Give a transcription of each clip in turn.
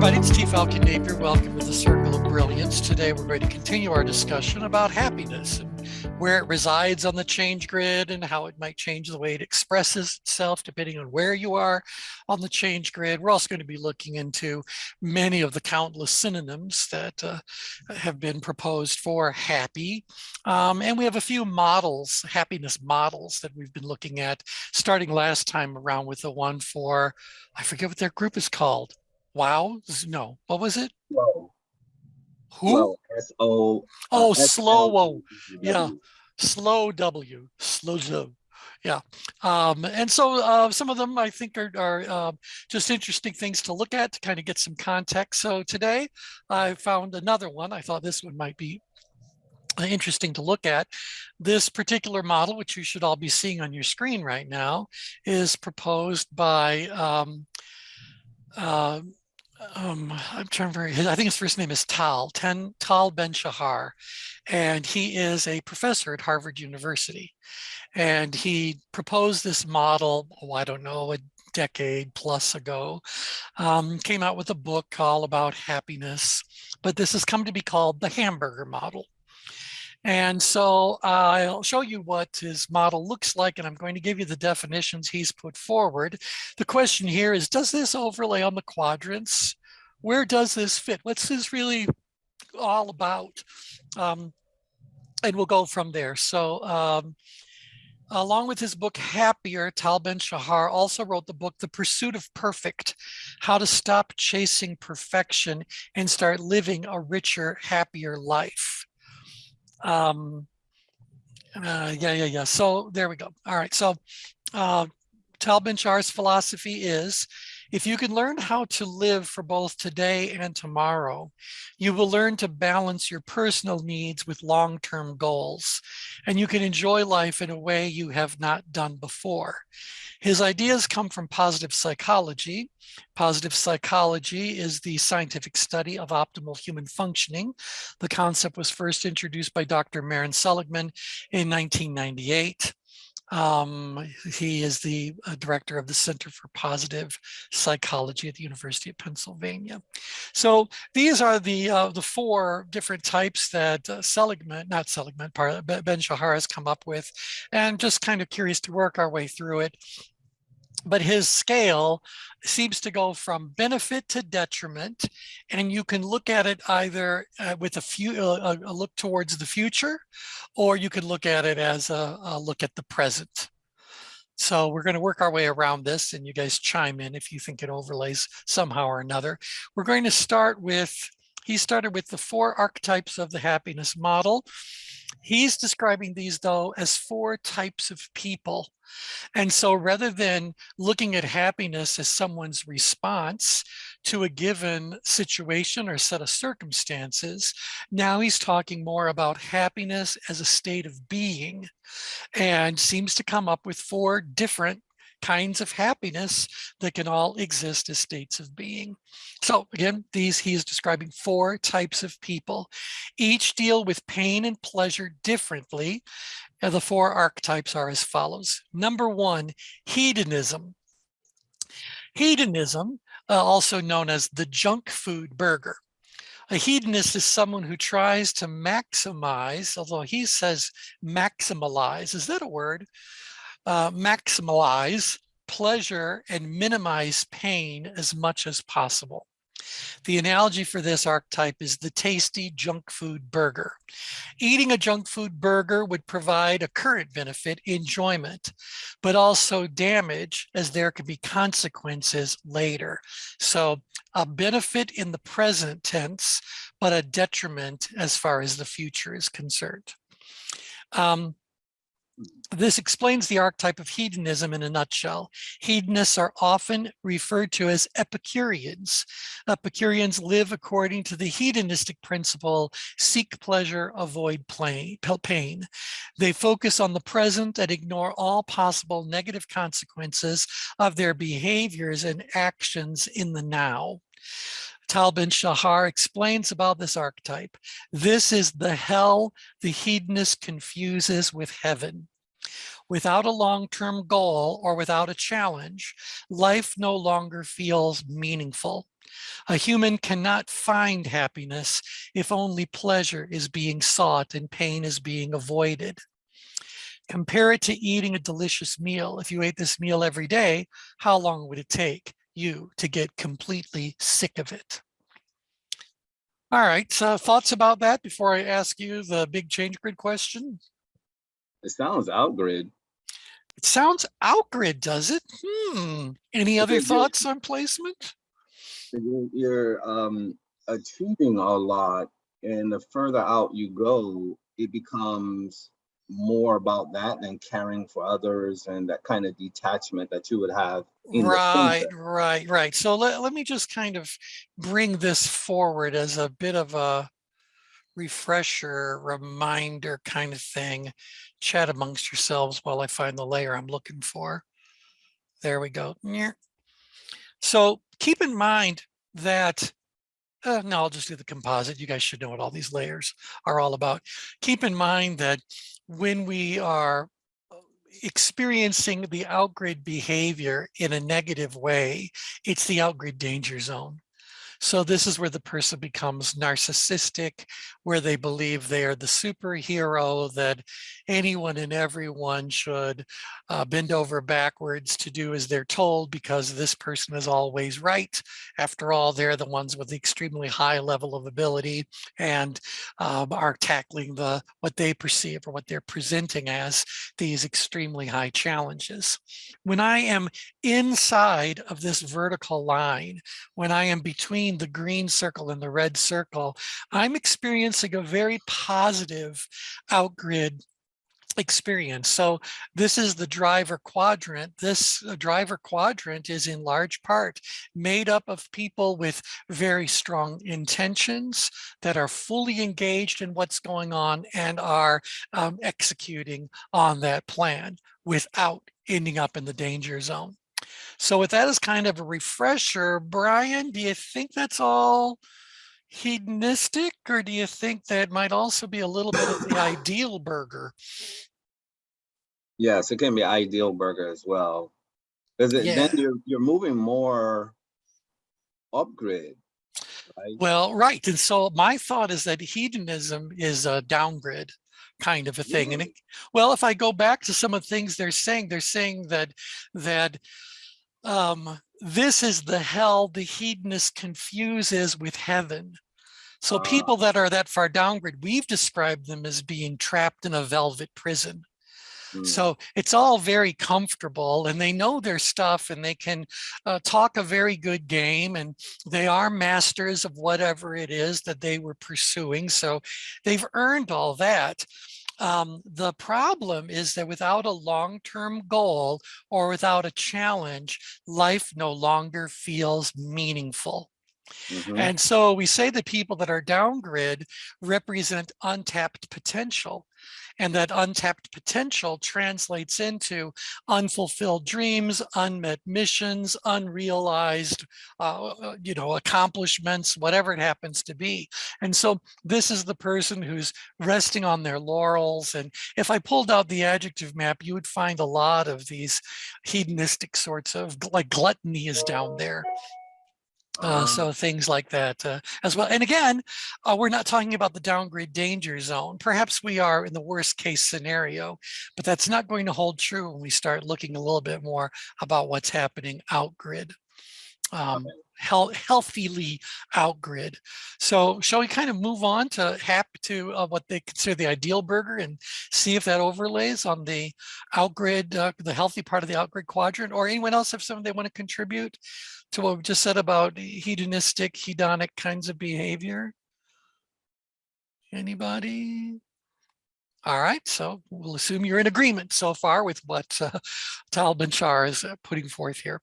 everybody, it's T. Falcon Napier. Welcome to the Circle of Brilliance. Today we're going to continue our discussion about happiness and where it resides on the change grid and how it might change the way it expresses itself depending on where you are on the change grid. We're also going to be looking into many of the countless synonyms that have been proposed for happy. And we have a few models, happiness models that we've been looking at starting last time around with the one for, I forget what their group is called. Wow, no, what was it? Slow. Who? Slow. S-O. Oh, slow. Yeah, S-L-O-W. slow W, slow. Yeah. And so some of them I think are just interesting things to look at to kind of get some context. So today I found another one. I thought this one might be interesting to look at. This particular model, which you should all be seeing on your screen right now, is proposed by I'm trying to remember, I think his first name is Tal Ben-Shahar, and he is a professor at Harvard University. And he proposed this model, oh, I don't know, a decade plus ago, came out with a book all about happiness, but this has come to be called the hamburger model. And so I'll show you what his model looks like, and I'm going to give you the definitions he's put forward. The question here is, does this overlay on the quadrants? Where does this fit? What's this really all about? And we'll go from there. So along with his book, Happier, Tal Ben-Shahar also wrote the book, The Pursuit of Perfect, How to Stop Chasing Perfection and Start Living a Richer, Happier Life. So there we go. All right. So Tal Ben-Shahar's philosophy is, if you can learn how to live for both today and tomorrow, you will learn to balance your personal needs with long-term goals, and you can enjoy life in a way you have not done before. His ideas come from positive psychology. Positive psychology is the scientific study of optimal human functioning. The concept was first introduced by Dr. Maren Seligman in 1998. He is the director of the Center for Positive Psychology at the University of Pennsylvania. So these are the four different types that Ben-Shahar has come up with, and just kind of curious to work our way through it. But his scale seems to go from benefit to detriment, and you can look at it either with a look towards the future, or you can look at it as a look at the present. So we're going to work our way around this, and you guys chime in if you think it overlays somehow or another. We're going to start with, he started with the four archetypes of the happiness model. He's describing these, though, as four types of people. And so rather than looking at happiness as someone's response to a given situation or set of circumstances, now he's talking more about happiness as a state of being, and seems to come up with four different kinds of happiness that can all exist as states of being. So again, he is describing four types of people. Each deal with pain and pleasure differently. And the four archetypes are as follows. Number one, hedonism. Hedonism, also known as the junk food burger. A hedonist is someone who tries to maximize, although he says maximalize, is that a word? Maximize pleasure and minimize pain as much as possible. The analogy for this archetype is the tasty junk food burger. Eating a junk food burger would provide a current benefit, enjoyment, but also damage, as there could be consequences later. So a benefit in the present tense, but a detriment as far as the future is concerned. This explains the archetype of hedonism in a nutshell. Hedonists are often referred to as Epicureans. Epicureans live according to the hedonistic principle, seek pleasure, avoid pain. They focus on the present and ignore all possible negative consequences of their behaviors and actions in the now. Tal Ben-Shahar explains about this archetype. This is the hell the hedonist confuses with heaven. Without a long-term goal or without a challenge, life no longer feels meaningful. A human cannot find happiness if only pleasure is being sought and pain is being avoided. Compare it to eating a delicious meal. If you ate this meal every day, how long would it take you to get completely sick of it? All right, so thoughts about that before I ask you the big change grid question? It sounds outgrid. It sounds outgrid, does it? Any other Because you're thoughts on placement? you're achieving a lot, and the further out you go, it becomes more about that than caring for others and that kind of detachment that you would have in the Right, center. right. So let me just kind of bring this forward as a bit of a refresher, reminder kind of thing. Chat amongst yourselves while I find the layer I'm looking for. There we go. So keep in mind that, no, I'll just do the composite. You guys should know what all these layers are all about. Keep in mind that when we are experiencing the outgrid behavior in a negative way, it's the outgrid danger zone. So this is where the person becomes narcissistic, where they believe they are the superhero, that anyone and everyone should bend over backwards to do as they're told because this person is always right. After all, they're the ones with the extremely high level of ability and are tackling what they perceive or what they're presenting as these extremely high challenges. When I am inside of this vertical line, when I am between the green circle and the red circle, I'm experiencing a very positive outgrid experience. So this is the driver quadrant. This driver quadrant is in large part made up of people with very strong intentions that are fully engaged in what's going on and are executing on that plan without ending up in the danger zone. So with that as kind of a refresher, Brian, do you think that's all hedonistic, or do you think that might also be a little bit of the ideal burger? Yes, it can be ideal burger as well. Because then Yeah, you're moving more upgrade, right? well, right. And so my thought is that hedonism is a downgrade kind of a thing. And Really? well, if I go back to some of the things they're saying that this is the hell the hedonist confuses with heaven. So Uh, people that are that far downgrade, we've described them as being trapped in a velvet prison. mm, So it's all very comfortable and they know their stuff and they can talk a very good game and they are masters of whatever it is that they were pursuing. So they've earned all that. The problem is that without a long-term goal or without a challenge, life no longer feels meaningful. hmm. And so we say that people that are downgrid represent untapped potential. And that untapped potential translates into unfulfilled dreams, unmet missions, unrealized, accomplishments, whatever it happens to be. And so this is the person who's resting on their laurels. And if I pulled out the adjective map, you would find a lot of these hedonistic sorts of, like gluttony is down there. So things like that as well. And again, we're not talking about the downgrade danger zone. Perhaps we are in the worst case scenario, but that's not going to hold true when we start looking a little bit more about what's happening outgrid, healthily outgrid. So shall we kind of move on to what they consider the ideal burger and see if that overlays on the outgrid, the healthy part of the outgrid quadrant, or anyone else have something they want to contribute to what we just said about hedonistic, hedonic kinds of behavior? Anybody? All right, so we'll assume you're in agreement so far with what Tal Ben-Shahar is putting forth here.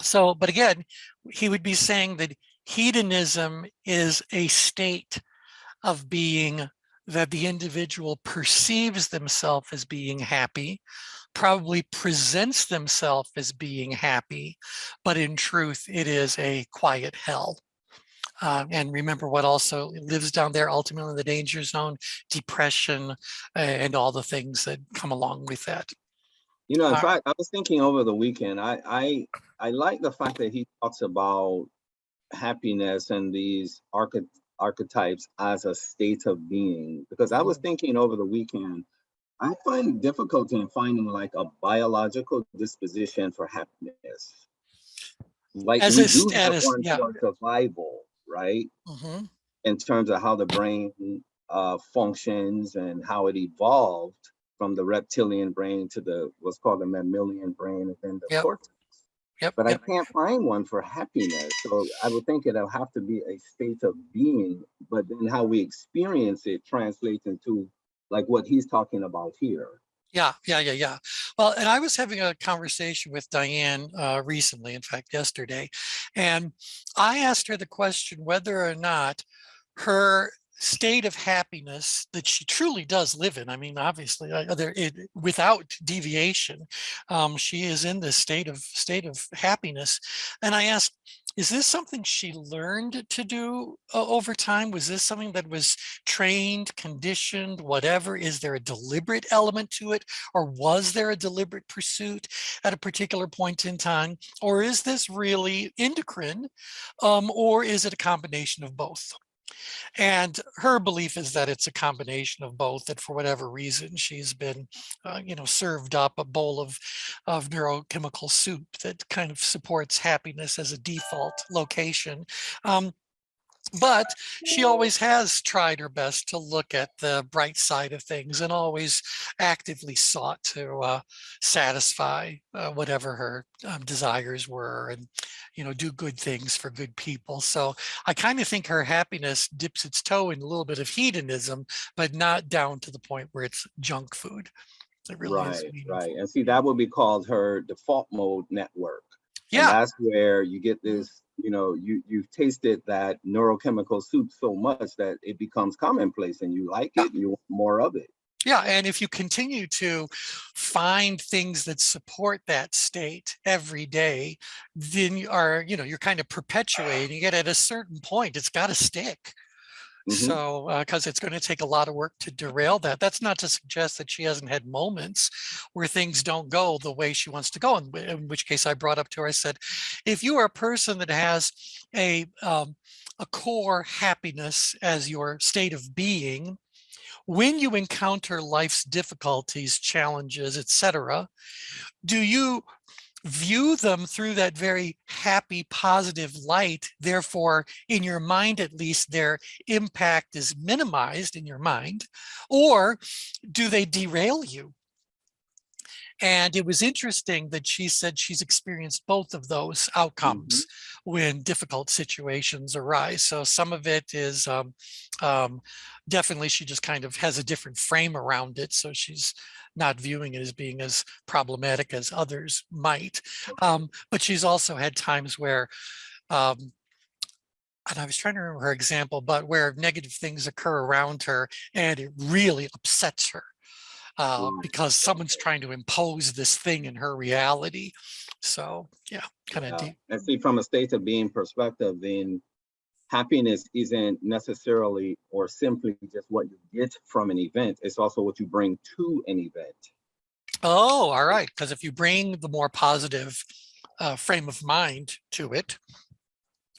So, but again, he would be saying that hedonism is a state of being that the individual perceives themselves as being happy, probably presents themselves as being happy, but in truth, it is a quiet hell. And remember what also lives down there, ultimately in the danger zone, depression, and all the things that come along with that. You know, in Uh, fact, I was thinking over the weekend, I like the fact that he talks about happiness and these archetypes as a state of being, because I was mhm. thinking over the weekend, I find difficulty in finding like a biological disposition for happiness. Like As we a do have status, one yeah. for survival, right? Mhm. In terms of how the brain functions and how it evolved from the reptilian brain to the what's called the mammalian brain and then the Yep, cortex. yep, But I yep. can't find one for happiness. So I would think it'll have to be a state of being, but then how we experience it translates into like what he's talking about here. Yeah, yeah, yeah, yeah. Well, and I was having a conversation with Diane recently, in fact, yesterday, and I asked her the question whether or not her state of happiness that she truly does live in. I mean, obviously, without deviation, she is in this state of happiness. And I asked, is this something she learned to do over time? Was this something that was trained, conditioned, whatever? Is there a deliberate element to it, or was there a deliberate pursuit at a particular point in time, or is this really endocrine, or is it a combination of both? And her belief is that it's a combination of both, that for whatever reason, she's been, served up a bowl of neurochemical soup that kind of supports happiness as a default location. Um, but she always has tried her best to look at the bright side of things and always actively sought to satisfy whatever her desires were, and do good things for good people. So I kind of think her happiness dips its toe in a little bit of hedonism, but not down to the point where it's junk food. It really is Right, right. meaningful. And see, Yeah, that would be called her default mode network. And yeah, that's where you get mhm, this, you've tasted that neurochemical soup so much that it becomes commonplace and you like yeah. it, you want more of it. Yeah, and if you continue to find things that support that state every day, then you're kind of perpetuating it. At a certain point, it's got to stick. Hmm. So, because it's going to take a lot of work to derail that. That's not to suggest that she hasn't had moments where things don't go the way she wants to go. In which case, I brought up to her, I said, if you are a person that has a core happiness as your state of being, when you encounter life's difficulties, challenges, etc., do you view them through that very happy, positive light? Therefore, in your mind, at least, their impact is minimized in your mind, or do they derail you? And it was interesting that she said she's experienced both of those Hmm. outcomes when difficult situations arise. So some of it is um, definitely she just kind of has a different frame around it. So she's not viewing it as being as problematic as others might. But she's also had times where, um, and I was trying to remember her example, but where negative things occur around her and it really upsets her Right. because someone's trying to impose this thing in her reality. So yeah, kind of Yeah. deep. And see, from a state of being perspective, then happiness isn't necessarily or simply just what you get from an event, it's also what you bring to an event. Oh, all right. Because if you bring the more positive frame of mind to it,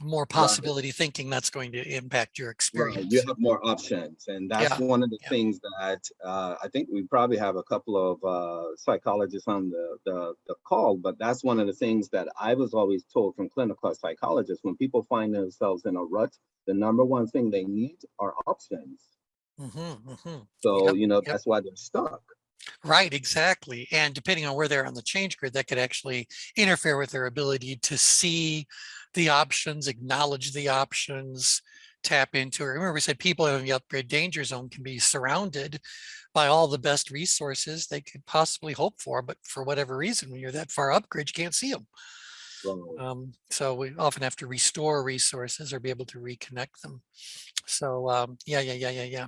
more Right. possibility thinking, that's going to impact your Right, you experience. have more options, and that's Yeah, one of the yeah. things that I think we probably have a couple of psychologists on the call. But that's one of the things that I was always told from clinical psychologists: when people find themselves in a rut, the number one thing they need are options. So Yep, yep. that's why they're stuck. Right, exactly. And depending on where they're on the change grid, that could actually interfere with their ability to see the options, acknowledge the options, tap into it. Remember, we said people in the upgrade danger zone can be surrounded by all the best resources they could possibly hope for, but for whatever reason, when you're that far upgrade, you can't see them. So So we often have to restore resources or be able to reconnect them. So yeah, yeah, yeah, yeah,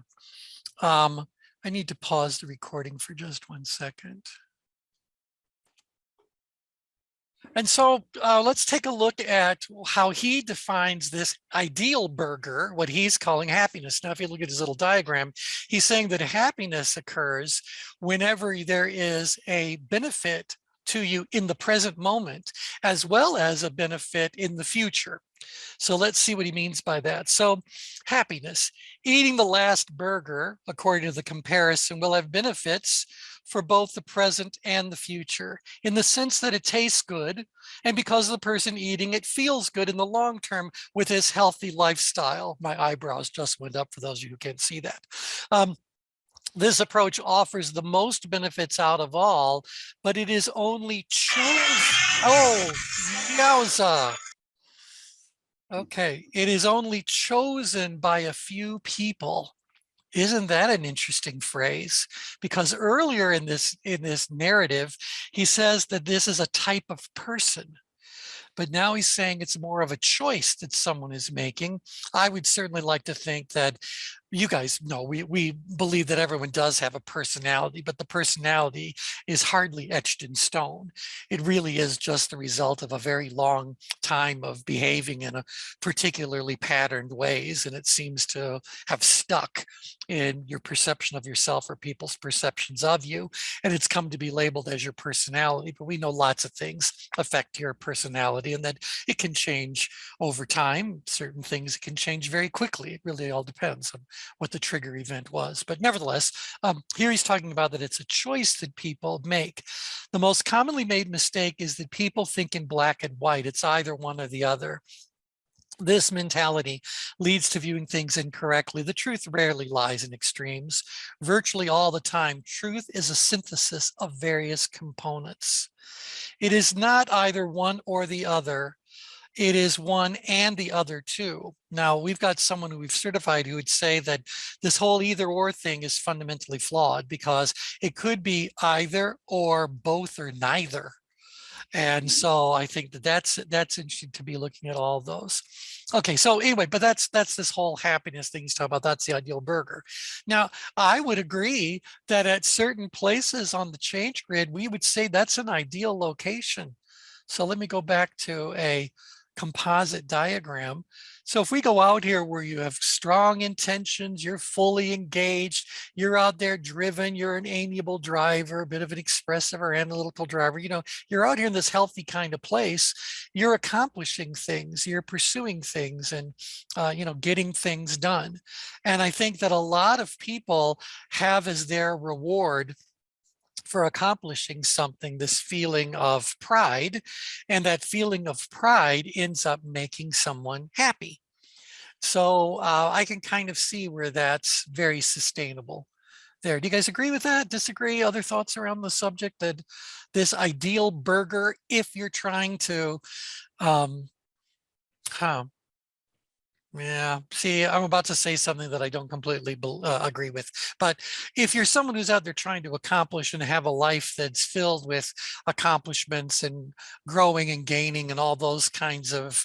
yeah. I need to pause the recording for just 1 second. And so let's take a look at how he defines this ideal burger, what he's calling happiness. Now, if you look at his little diagram, he's saying that happiness occurs whenever there is a benefit to you in the present moment, as well as a benefit in the future. So let's see what he means by that. So happiness, eating the last burger, according to the comparison, will have benefits for both the present and the future in the sense that it tastes good. And because the person eating it feels good in the long term with his healthy lifestyle. My eyebrows just went up for those of you who can't see that. This approach offers the most benefits out of all, but it is only chosen. Oh, yowza. Okay, it is only chosen by a few people. Isn't that an interesting phrase? Because earlier in this narrative, he says that this is a type of person. But now he's saying it's more of a choice that someone is making. I would certainly like to think that you guys know we believe that everyone does have a personality, but the personality is hardly etched in stone. It really is just the result of a very long time of behaving in a particularly patterned ways, and it seems to have stuck in your perception of yourself or people's perceptions of you, and it's come to be labeled as your personality. But we know lots of things affect your personality and that it can change over time. Certain things can change very quickly. It really all depends on what the trigger event was. But nevertheless, here he's talking about that it's a choice that people make. The most commonly made mistake is that people think in black and white. It's either one or the other. This mentality leads to viewing things incorrectly. The truth rarely lies in extremes. Virtually all the time, truth is a synthesis of various components. It is not either one or the other. It is one and the other too. Now, we've got someone who we've certified who would say that this whole either or thing is fundamentally flawed because it could be either or both or neither. And so I think that that's interesting to be looking at all of those. Okay, so anyway, but that's this whole happiness thing he's talking about. That's the ideal burger. Now, I would agree that at certain places on the change grid, we would say that's an ideal location. So let me go back to a composite diagram. So if we go out here where you have strong intentions, you're fully engaged, you're out there driven, you're an amiable driver, a bit of an expressive or analytical driver, you're out here in this healthy kind of place, you're accomplishing things, you're pursuing things and, getting things done. And I think that a lot of people have as their reward for accomplishing something, this feeling of pride, and that feeling of pride ends up making someone happy. So I can kind of see where that's very sustainable there. Do you guys agree with that? Disagree? Other thoughts around the subject that this ideal burger, if you're trying to, um, huh, yeah, see, I'm about to say something that I don't completely agree with. But if you're someone who's out there trying to accomplish and have a life that's filled with accomplishments and growing and gaining and all those kinds of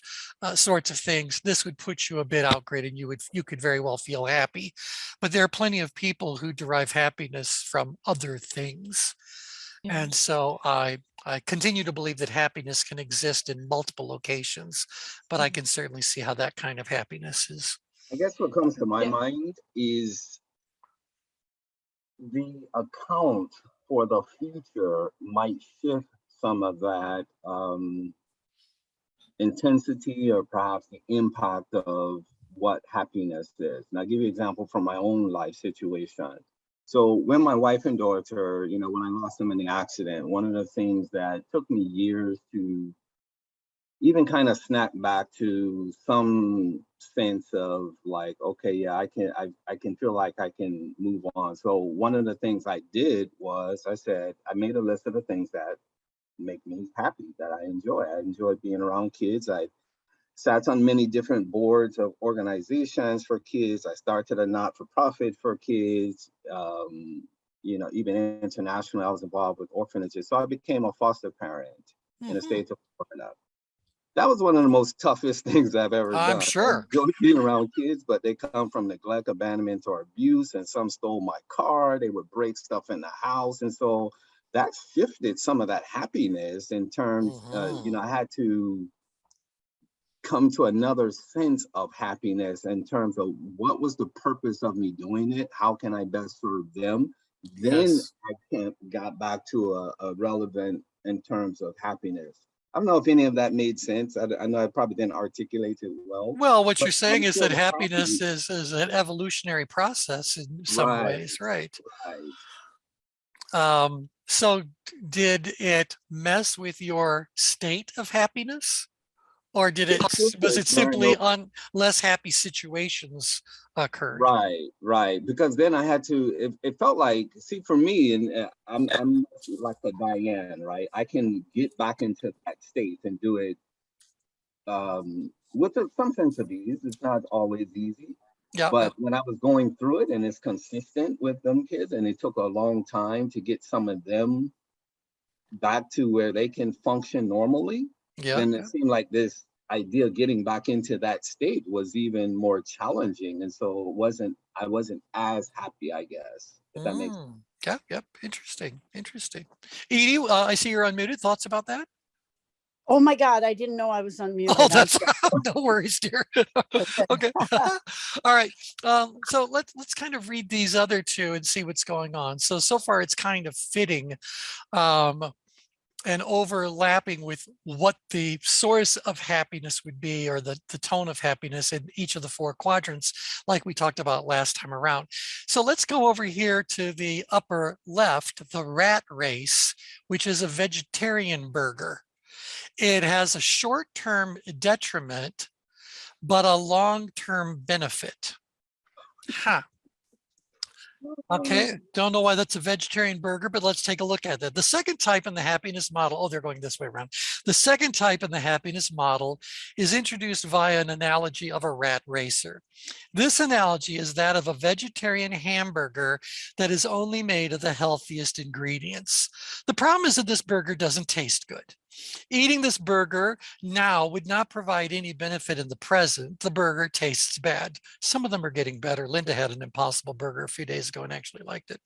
sorts of things, this would put you a bit out grid and you could very well feel happy. But there are plenty of people who derive happiness from other things. And so I continue to believe that happiness can exist in multiple locations, but I can certainly see how that kind of happiness is. I guess what comes to my mind is the account for the future might shift some of that intensity or perhaps the impact of what happiness is. And I'll give you an example from my own life situation. So when my wife and daughter, when I lost them in the accident, one of the things that took me years to even kind of snap back to some sense of like, okay, yeah, I can feel like I can move on. So one of the things I did was I made a list of the things that make me happy, that I enjoy. I enjoy being around kids. I sat on many different boards of organizations for kids. I started a not-for-profit for kids. Even internationally, I was involved with orphanages. So I became a foster parent in the state of Florida. That was one of the most toughest things I've ever I'm done. I sure. enjoy being around kids, but they come from neglect, abandonment, or abuse, and some stole my car. They would break stuff in the house. And so that shifted some of that happiness in terms, I had to come to another sense of happiness in terms of what was the purpose of me doing it? How can I best serve them? Then Yes. got back to a relevant in terms of happiness. I don't know if any of that made sense. I know I probably didn't articulate it well, Well, what but you're saying come is to that the happiness happy, is an evolutionary process in some right, ways, right? right. So did it mess with your state of happiness? Or was it Learn simply on less happy situations occurred? Right, right. Because then I had to. It felt like, see, for me, and I'm like a Diane, right? I can get back into that state and do it with some sense of ease. It's not always easy, Yeah, yeah. but when I was going through it, and it's consistent with them kids, and it took a long time to get some of them back to where they can function normally, Yeah, then it yeah. seemed like this idea of getting back into that state was even more challenging. And so I wasn't as happy, I guess, if that makes sense. Yeah, yep. Interesting, interesting. Edie, I see you're unmuted. Thoughts about that? Oh my God, I didn't know I was Oh, unmuted. that's no worries, dear. Okay. All right. So let's kind of read these other two and see what's going on. So far it's kind of fitting um, and overlapping with what the source of happiness would be, or the tone of happiness in each of the four quadrants, like we talked about last time around. So let's go over here to the upper left, the rat race, which is a vegetarian burger. It has a short-term detriment, but a long-term benefit. Huh. Okay, don't know why that's a vegetarian burger, but let's take a look at that. The second type in the happiness model, oh, they're going this way around. The second type in the happiness model is introduced via an analogy of a rat racer. This analogy is that of a vegetarian hamburger that is only made of the healthiest ingredients. The problem is that this burger doesn't taste good. Eating this burger now would not provide any benefit in the present. The burger tastes bad. Some of them are getting better. Linda had an Impossible Burger a few days ago and actually liked it.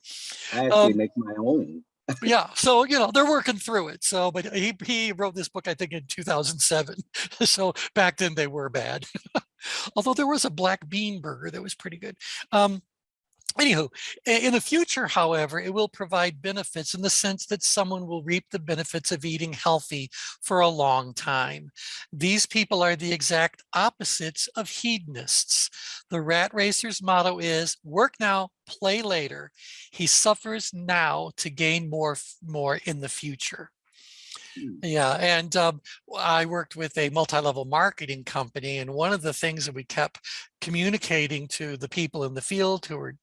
I actually make my own. Yeah, so they're working through it. So, but he wrote this book, I think, in 2007. So back then they were bad. Although there was a black bean burger that was pretty good. Anywho, in the future, however, it will provide benefits in the sense that someone will reap the benefits of eating healthy for a long time. These people are the exact opposites of hedonists. The rat racer's motto is work now, play later. He suffers now to gain more in the future. Yeah, and I worked with a multi-level marketing company, and one of the things that we kept communicating to the people in the field who were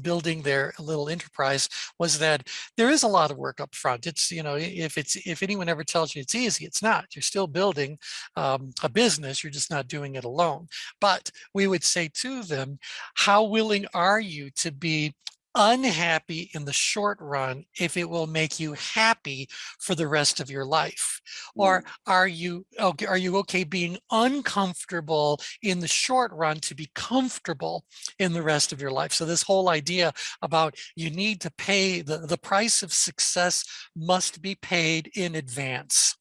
building their little enterprise was that there is a lot of work up front. It's, if anyone ever tells you it's easy, it's not. You're still building a business, you're just not doing it alone. But we would say to them, how willing are you to be unhappy in the short run if it will make you happy for the rest of your life? Or are you okay being uncomfortable in the short run to be comfortable in the rest of your life? So this whole idea about you need to pay the price of success must be paid in advance.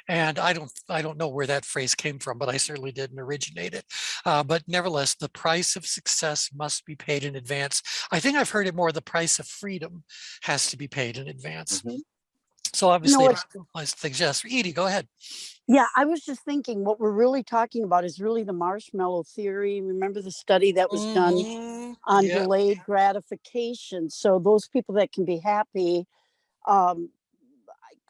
And I don't know where that phrase came from, but I certainly didn't originate it. But nevertheless, the price of success must be paid in advance. I think I've heard it more, the price of freedom has to be paid in advance. So obviously it applies to things. Yes, Edie, go ahead. Yeah, I was just thinking what we're really talking about is really the marshmallow theory. Remember the study that was done on delayed gratification? So those people that can be happy,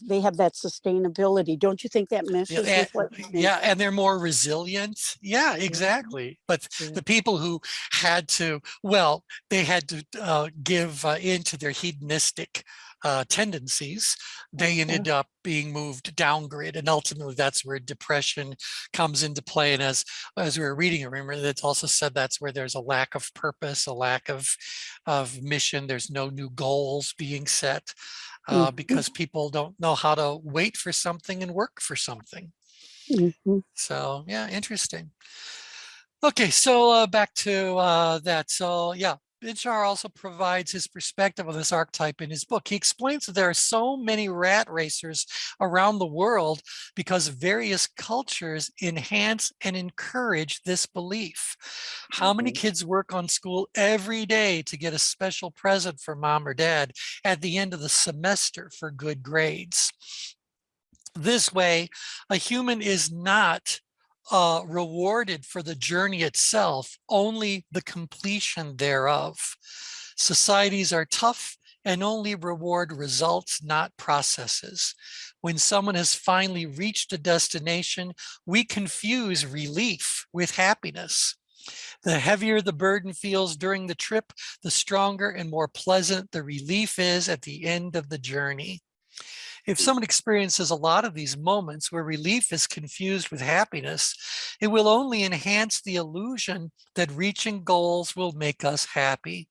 they have that sustainability. Don't you think that meshes with what? Yeah, and they're more resilient. Yeah, exactly. But the people who had to, well, they had to give into their hedonistic tendencies, they ended up being moved downgrid, and ultimately that's where depression comes into play. And as we were reading, remember that's also said that's where there's a lack of purpose, a lack of mission. There's no new goals being set. Because people don't know how to wait for something and work for something. So yeah, interesting. Okay, so back to that. So yeah, Binchar also provides his perspective on this archetype in his book. He explains that there are so many rat racers around the world because various cultures enhance and encourage this belief. How many kids work on school every day to get a special present for mom or dad at the end of the semester for good grades? This way, a human is not rewarded for the journey itself, only the completion thereof. Societies are tough and only reward results, not processes. When someone has finally reached a destination, we confuse relief with happiness. The heavier the burden feels during the trip, the stronger and more pleasant the relief is at the end of the journey. If someone experiences a lot of these moments where relief is confused with happiness, it will only enhance the illusion that reaching goals will make us happy.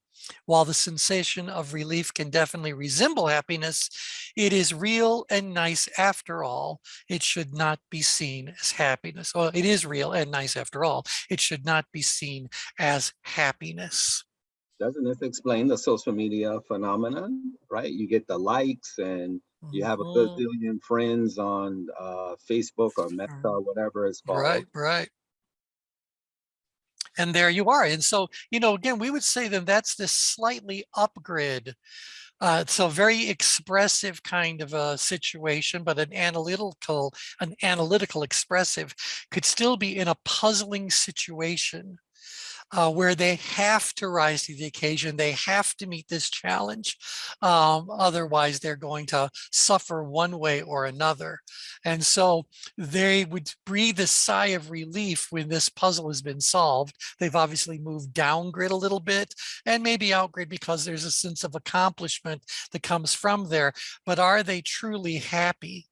While the sensation of relief can definitely resemble happiness, it is real and nice after all. It should not be seen as happiness. Well, it is real and nice after all. It should not be seen as happiness. Doesn't this explain the social media phenomenon, right? You get the likes and you have a gazillion friends on Facebook or Meta or whatever it's called. Right. And there you are. And so, again, we would say that that's this slightly upgrade. So very expressive kind of a situation, but an analytical expressive could still be in a puzzling situation. Where they have to rise to the occasion, they have to meet this challenge. Otherwise, they're going to suffer one way or another. And so they would breathe a sigh of relief when this puzzle has been solved. They've obviously moved down grid a little bit and maybe out grid because there's a sense of accomplishment that comes from there. But are they truly happy?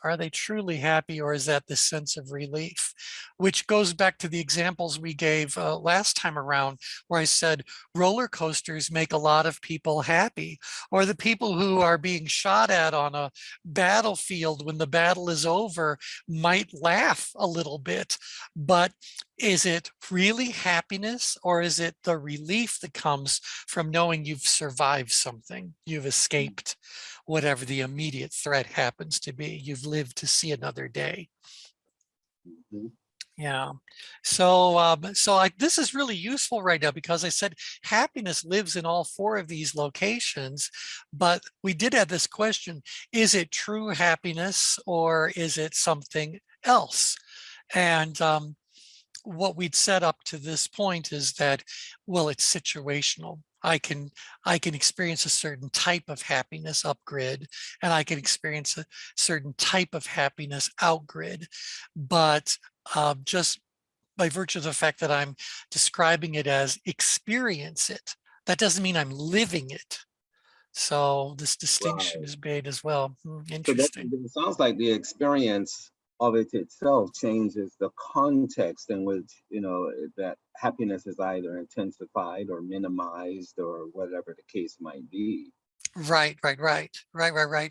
Are they truly happy, or is that the sense of relief? Which goes back to the examples we gave last time around, where I said roller coasters make a lot of people happy, or the people who are being shot at on a battlefield when the battle is over might laugh a little bit. But is it really happiness, or is it the relief that comes from knowing you've survived something, you've escaped whatever the immediate threat happens to be, you've lived to see another day? Yeah. So this is really useful right now, because I said happiness lives in all four of these locations, but we did have this question: is it true happiness, or is it something else? And what we'd set up to this point is that, well, it's situational. I can experience a certain type of happiness up grid, and I can experience a certain type of happiness out grid. But just by virtue of the fact that I'm describing it as experience it, that doesn't mean I'm living it. So this distinction is made as well. Interesting. So it sounds like the experience of it itself changes the context in which, that happiness is either intensified or minimized or whatever the case might be. Right.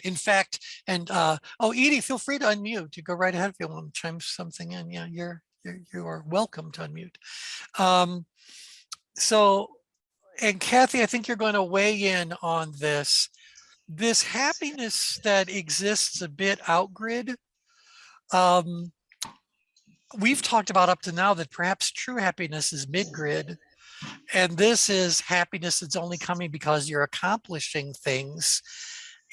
In fact, and Edie, feel free to unmute. You go right ahead if you want to chime something in. Yeah, you are welcome to unmute. And Kathy, I think you're going to weigh in on this happiness that exists a bit out grid. We've talked about up to now that perhaps true happiness is mid grid, and this is happiness that's only coming because you're accomplishing things.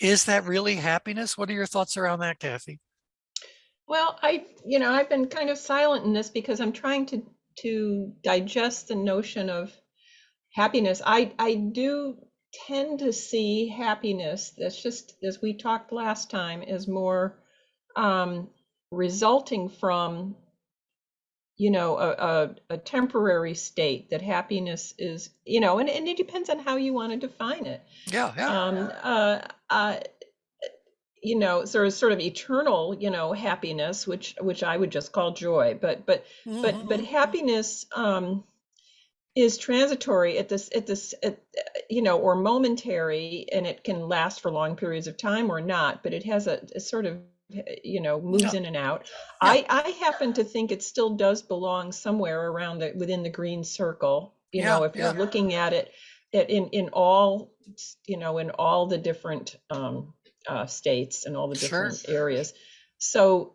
Is that really happiness? What are your thoughts around that, Kathy? Well, I've been kind of silent in this because I'm trying to digest the notion of happiness. I do tend to see happiness, that's just, as we talked last time, as more resulting from a temporary state. That happiness is, and it depends on how you want to define it. There is sort of eternal, happiness, which I would just call joy. But happiness is transitory or momentary, and it can last for long periods of time or not. But it has a sort of, moves in and out. I happen to think it still does belong somewhere around within the green circle. You Yeah, know, if you're yeah, looking at it in all, in all the different states and all the sure. different areas. So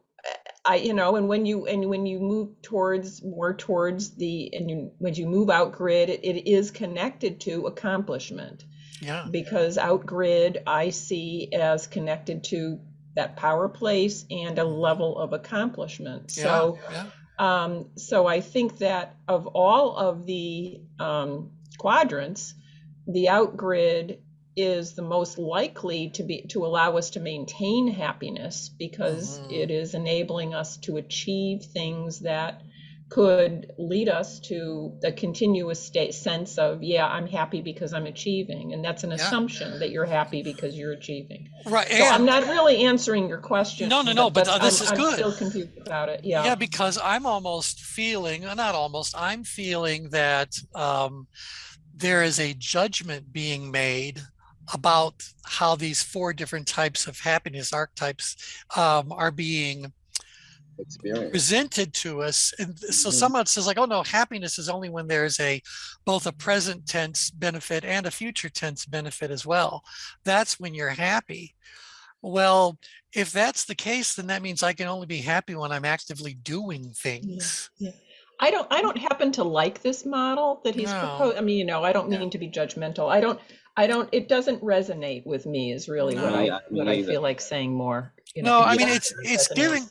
and when you move towards more towards when you move out grid, it is connected to accomplishment, Yeah, because out grid I see as connected to that power place and a level of accomplishment. yeah, So yeah. so I think that of all of the quadrants, the outgrid is the most likely to allow us to maintain happiness, because Mhm. it is enabling us to achieve things that could lead us to a continuous sense of, yeah, I'm happy because I'm achieving. And that's an Yeah, assumption that you're happy because you're achieving. right. So I'm And not really answering your question, no, no, no, but but this is I'm good. still confused about it. Yeah. Yeah, because I'm almost feeling, not almost, I'm feeling that there is a judgment being made about how these four different types of happiness archetypes are being Experience. presented to us. And so Mhm. someone says like, oh no, happiness is only when there's both a present tense benefit and a future tense benefit as well. That's when you're happy. Well, if that's the case, then that means I can only be happy when I'm actively doing Yeah, things. yeah. I don't happen to like this model that he's No, proposed. I mean, I don't mean to be judgmental. It doesn't resonate with me, is really what no, Me I either. feel like saying more. no. I Yeah. mean, It doesn't resonate.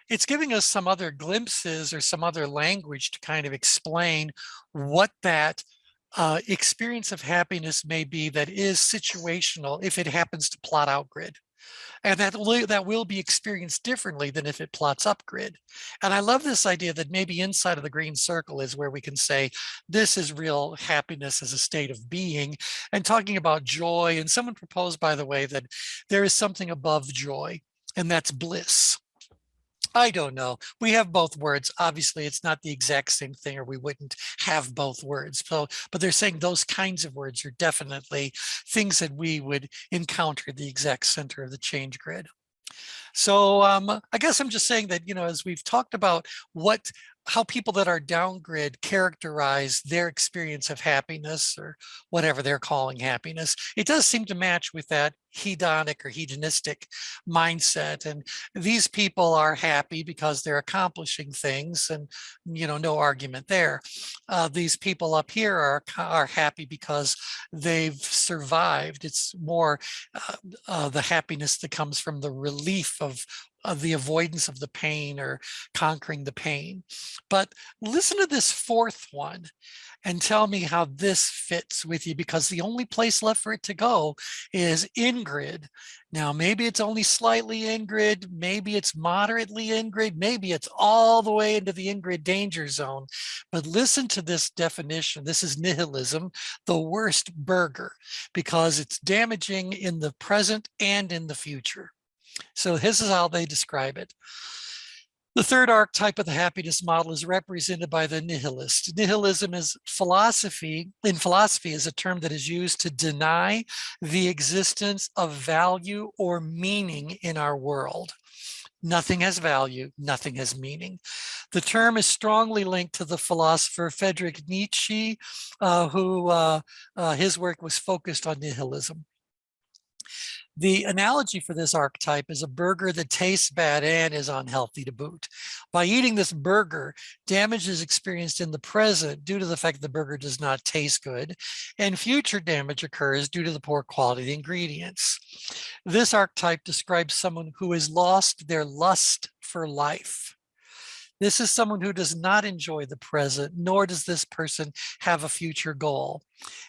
it's giving us some other glimpses or some other language to kind of explain what that experience of happiness may be that is situational if it happens to plot out grid. And that will be experienced differently than if it plots up grid. And I love this idea that maybe inside of the green circle is where we can say, this is real happiness as a state of being, and talking about joy. And someone proposed, by the way, that there is something above joy, and that's bliss. I don't know. We have both words. Obviously, it's not the exact same thing, or we wouldn't have both words. So, but they're saying those kinds of words are definitely things that we would encounter at the exact center of the change grid. So I guess I'm just saying that, as we've talked about how people that are down grid characterize their experience of happiness, or whatever they're calling happiness, it does seem to match with that hedonic or hedonistic mindset. And these people are happy because they're accomplishing things, and no argument there. These people up here are happy because they've survived. It's more the happiness that comes from the relief of the avoidance of the pain, or conquering the pain. But listen to this fourth one and tell me how this fits with you, because the only place left for it to go is in grid. Now, maybe it's only slightly in grid, maybe it's moderately in grid, maybe it's all the way into the in grid danger zone. But listen to this definition. This is nihilism, the worst burger, because it's damaging in the present and in the future. So this is how they describe it. The third archetype of the happiness model is represented by the nihilist. Nihilism is in philosophy is a term that is used to deny the existence of value or meaning in our world. Nothing has value, nothing has meaning. The term is strongly linked to the philosopher Friedrich Nietzsche, who his work was focused on nihilism. The analogy for this archetype is a burger that tastes bad and is unhealthy to boot. By eating this burger, damage is experienced in the present due to the fact that the burger does not taste good, and future damage occurs due to the poor quality of the ingredients. This archetype describes someone who has lost their lust for life. This is someone who does not enjoy the present, nor does this person have a future goal.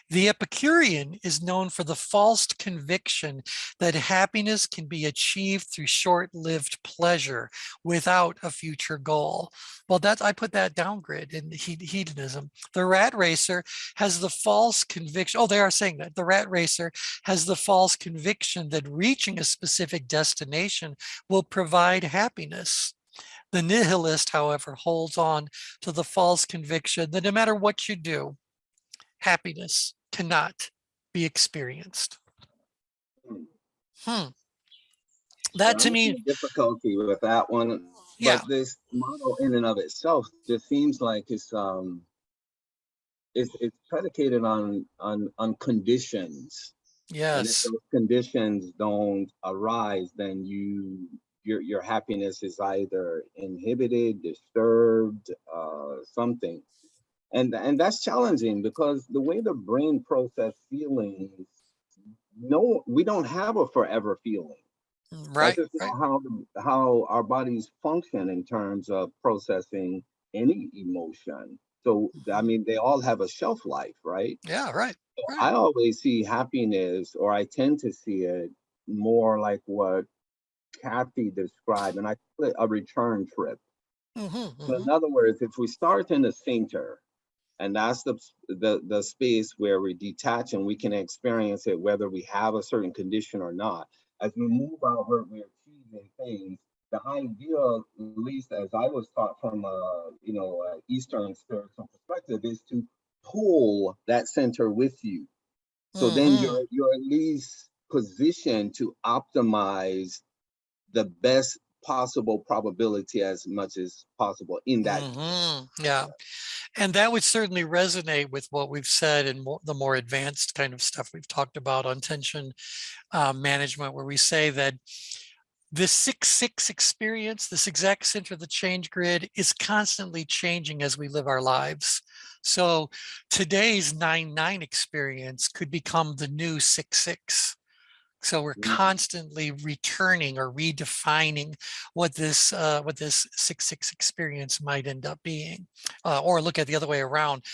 The Epicurean is known for the false conviction that happiness can be achieved through short-lived pleasure without a future goal. Well, I put that downgrid in hedonism. The rat racer has the false conviction. Oh, they are saying that. The rat racer has the false conviction that reaching a specific destination will provide happiness. The nihilist, however, holds on to the false conviction that no matter what you do, happiness cannot be experienced. Yeah, That to I'm having me, a difficulty with that one, yeah, but this model in and of itself just seems like it's it's predicated on conditions. And if Yes. those conditions don't arise, then your happiness is either inhibited, disturbed, something. And that's challenging because the way the brain process feelings, no, we don't have a forever feeling. That's Right. just Right. not how our bodies function in terms of processing any emotion. So I mean, they all have a shelf life, right? Yeah. Right. Right. I always see happiness, or I tend to see it more like what Kathy described, and I call it a return trip. Mm-hmm, So mm-hmm. in other words, if we start in the center, and that's the space where we detach and we can experience it whether we have a certain condition or not. As we move outward, we're achieving things. The idea, at least as I was taught from a Eastern spiritual perspective, is to pull that center with you. So then Mm-hmm. you're at least positioned to optimize the best possible probability as much as possible in that. Mm-hmm. Yeah. And that would certainly resonate with what we've said and the more advanced kind of stuff we've talked about on tension management, where we say that this 6-6 experience, this exact center of the change grid, is constantly changing as we live our lives. So today's 9-9 experience could become the new 6-6. So we're constantly returning or redefining what this 6-6 experience might end up being, or look at the other way around.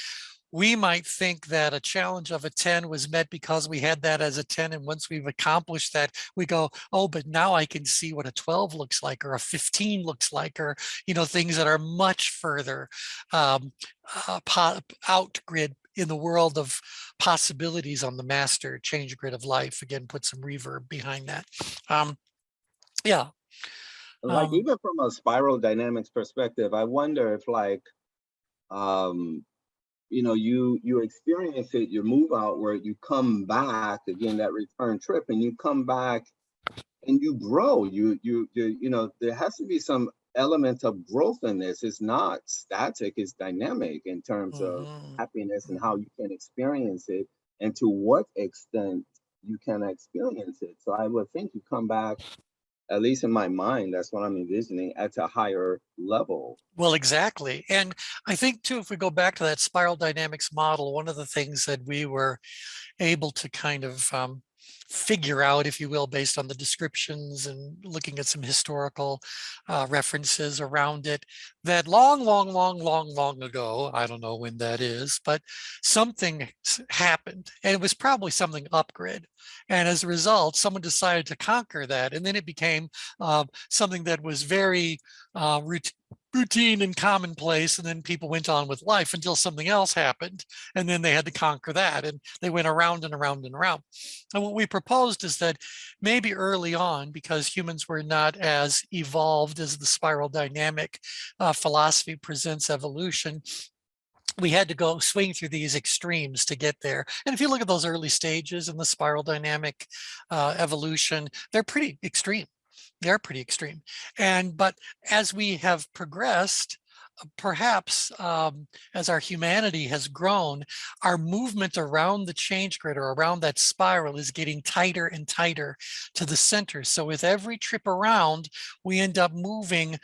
We might think that a challenge of a 10 was met because we had that as a 10. And once we've accomplished that, we go, oh, but now I can see what a 12 looks like, or a 15 looks like, or, things that are much further um, out grid in the world of possibilities on the master change grid of life. Again, put some reverb behind that. Yeah. Like even from a spiral dynamics perspective, I wonder if like um you experience it, you move outward, you come back again, that return trip, and you come back and you grow. There has to be some element of growth in this. It's not static, it's dynamic in terms of Mhm, happiness and how mhm. you can experience it and to what extent you can experience it. So I would think you come back, at least in my mind, that's what I'm envisioning, at a higher level. Well, exactly. And I think too, if we go back to that spiral dynamics model, one of the things that we were able to kind of figure out, if you will, based on the descriptions and looking at some historical references around it, that long ago, I don't know when that is, but something happened, and it was probably something upgrid. And as a result, someone decided to conquer that, and then it became something that was very routine and commonplace, and then people went on with life until something else happened, and then they had to conquer that, and they went around and around and around. And what we proposed is that maybe early on, because humans were not as evolved as the spiral dynamic philosophy presents evolution, we had to go swing through these extremes to get there. And if you look at those early stages in the spiral dynamic evolution, they're pretty extreme. They're pretty extreme. But as we have progressed, perhaps as our humanity has grown, our movement around the change grid or around that spiral is getting tighter and tighter to the center. So with every trip around, we end up moving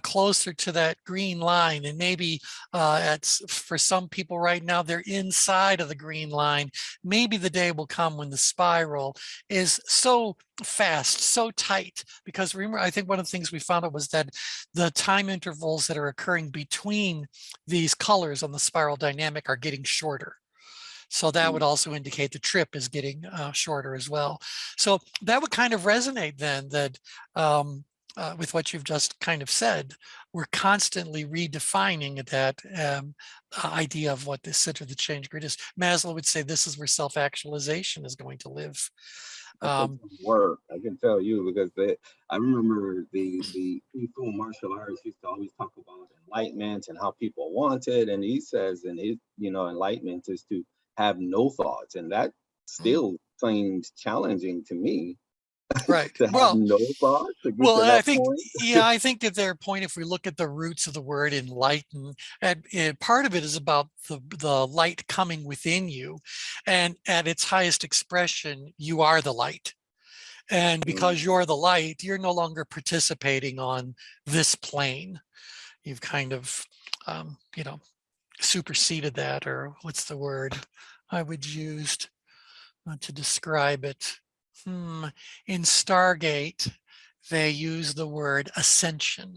closer to that green line. And maybe for some people right now, they're inside of the green line. Maybe the day will come when the spiral is so fast, so tight, because remember, I think one of the things we found out was that the time intervals that are occurring between these colors on the spiral dynamic are getting shorter. So that would also indicate the trip is getting shorter as well. So that would kind of resonate then that with what you've just kind of said, we're constantly redefining that idea of what the center of the change grid is. Maslow would say this is where self-actualization is going to live. That takes some work, I can tell you, because I remember the kung fu martial arts used to always talk about enlightenment and how people want it. And he says, and enlightenment is to have no thoughts. And that Mm, still seems challenging to me. Right. to have Well, no thought to get well, to I that think, point? yeah, I think at their point, if we look at the roots of the word enlighten, and part of it is about the light coming within you. And at its highest expression, you are the light. And Mm, because you're the light, you're no longer participating on this plane. You've kind of, you know, superseded that, or what's the word I would use to describe it? In Stargate, they use the word ascension.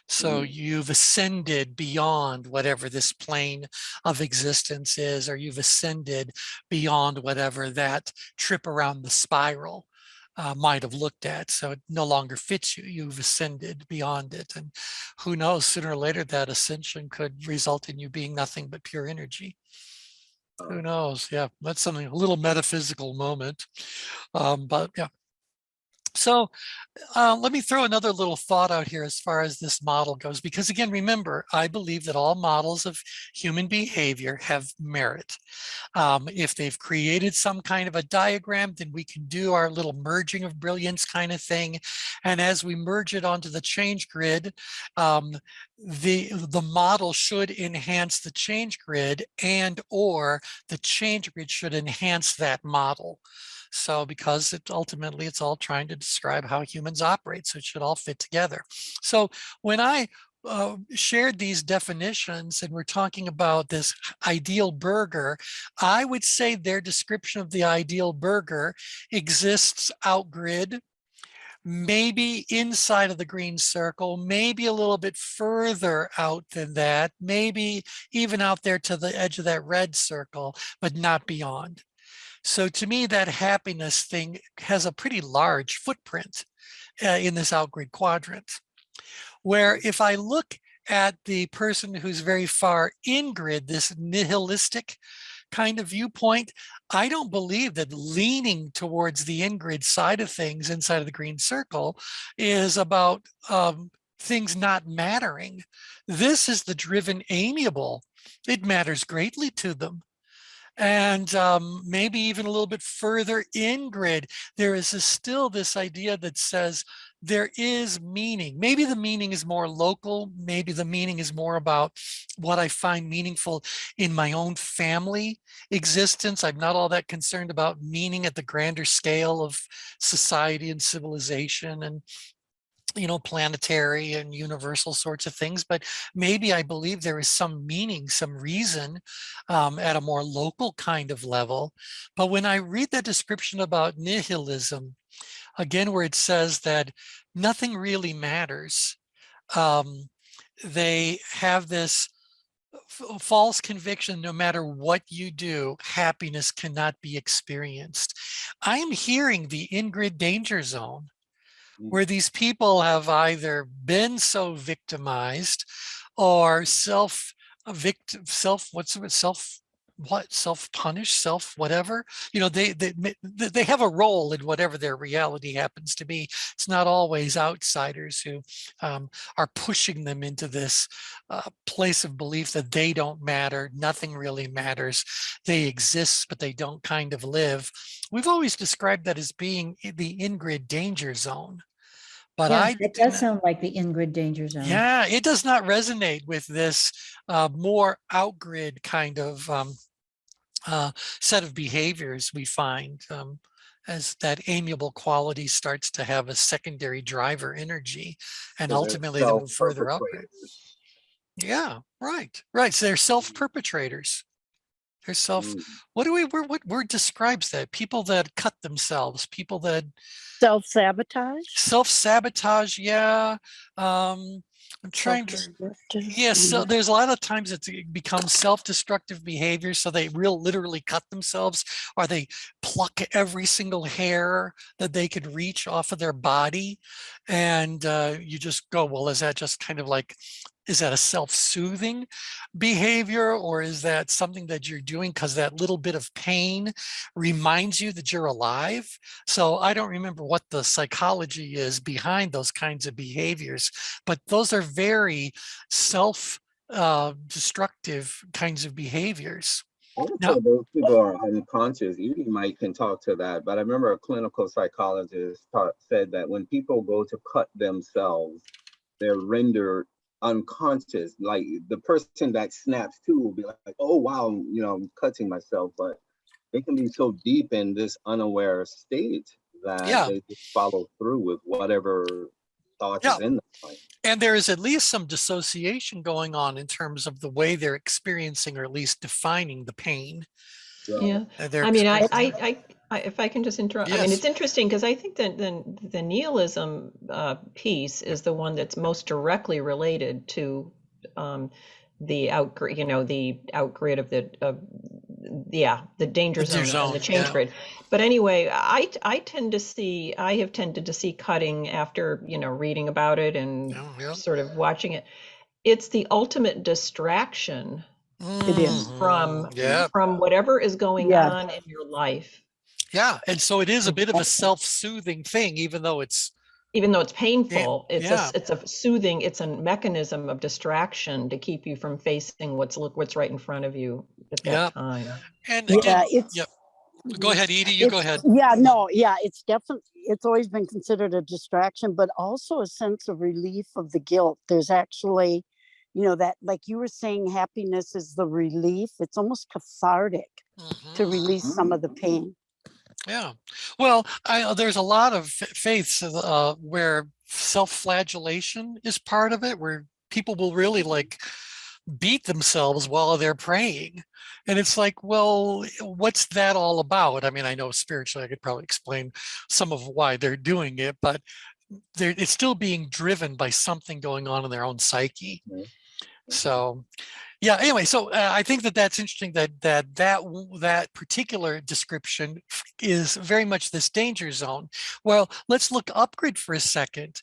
So mm, you've ascended beyond whatever this plane of existence is, or you've ascended beyond whatever that trip around the spiral might have looked at. So it no longer fits you. You've ascended beyond it. And who knows, sooner or later, that ascension could result in you being nothing but pure energy. Who knows? Yeah, that's something, a little metaphysical moment. But yeah. So let me throw another little thought out here as far as this model goes, because again, remember, I believe that all models of human behavior have merit. If they've created some kind of a diagram, then we can do our little merging of brilliance kind of thing. And as we merge it onto the change grid, the model should enhance the change grid, and or the change grid should enhance that model. So because ultimately it's all trying to describe how humans operate, so it should all fit together. So when I shared these definitions and we're talking about this ideal burger, I would say their description of the ideal burger exists outgrid, maybe inside of the green circle, maybe a little bit further out than that, maybe even out there to the edge of that red circle, but not beyond. So to me, that happiness thing has a pretty large footprint in this outgrid quadrant, where if I look at the person who's very far in grid, this nihilistic kind of viewpoint, I don't believe that leaning towards the in-grid side of things inside of the green circle is about things not mattering. This is the driven amiable. It matters greatly to them. And maybe even a little bit further in grid, there is still this idea that says there is meaning. Maybe the meaning is more local. Maybe the meaning is more about what I find meaningful in my own family existence. I'm not all that concerned about meaning at the grander scale of society and civilization and planetary and universal sorts of things, but maybe I believe there is some meaning, some reason at a more local kind of level. But when I read that description about nihilism, again, where it says that nothing really matters, they have this false conviction, no matter what you do, happiness cannot be experienced. I'm hearing the in-grid danger zone, mm. where these people have either been so victimized or self-punished, self whatever. They have a role in whatever their reality happens to be. It's not always outsiders who are pushing them into this place of belief that they don't matter, nothing really matters, they exist but they don't kind of live. We've always described that as being the in-grid danger zone. But Yeah, I it do does not, sound like the in-grid danger zone. yeah, it does not resonate with this more outgrid kind of set of behaviors we find as that amiable quality starts to have a secondary driver energy, and So they're ultimately they move further outgrid. self-perpetrators. Yeah, right, right. So they're self-perpetrators. They're Mm. what word describes that? People that cut themselves, people that Self-sabotage. self-sabotage. Yeah. I'm trying to, Self-destructive. yes, so there's a lot of times it becomes self-destructive behavior, so they literally cut themselves, or they pluck every single hair that they could reach off of their body. And you just go, well, is that just kind of like, is that a self-soothing behavior, or is that something that you're doing because that little bit of pain reminds you that you're alive? So I don't remember what the psychology is behind those kinds of behaviors, but those are very self destructive kinds of behaviors. I would Now, say those people are unconscious. You might can talk to that, but I remember a clinical psychologist said that when people go to cut themselves, they're rendered unconscious. Like the person that snaps to will be like, "Oh wow, you know, I'm cutting myself," but they can be so deep in this unaware state that yeah, they just follow through with whatever thought yeah. is in the mind. And there is at least some dissociation going on in terms of the way they're experiencing or at least defining the pain Right. Yeah. that they're I mean, experiencing. if I can just interrupt, I mean, Yes. it's interesting because I think that the nihilism piece is the one that's most directly related to um, the outgrid, the outgrid of the danger Your zone and the zone. change Yeah. grid. But anyway, I have tended to see cutting after, reading about it and Yeah. Yeah. sort of watching it. It's the ultimate distraction It is. from Yeah. from whatever is going Yeah. on in your life, Yeah. And so it is a bit of a Exactly. self-soothing thing, even though it's, even though it's yeah. painful. Yeah. It's a soothing, it's a mechanism of distraction to keep you from facing what's right in front of you at that Yeah. time. And Yeah, again, it's yeah. Go ahead, Edie, you go it's ahead. yeah, no, yeah, it's definitely it's always been considered a distraction, but also a sense of relief of the guilt. There's actually, that like you were saying, happiness is the relief. It's almost cathartic to Mhm. release some of the pain. Yeah. Well, there's a lot of faiths where self-flagellation is part of it, where people will really like beat themselves while they're praying. And it's like, well, what's that all about? I mean, I know spiritually, I could probably explain some of why they're doing it, but it's still being driven by something going on in their own psyche. So yeah, anyway, so I think that that's interesting that particular description is very much this danger zone. Well, let's look upgrid for a second.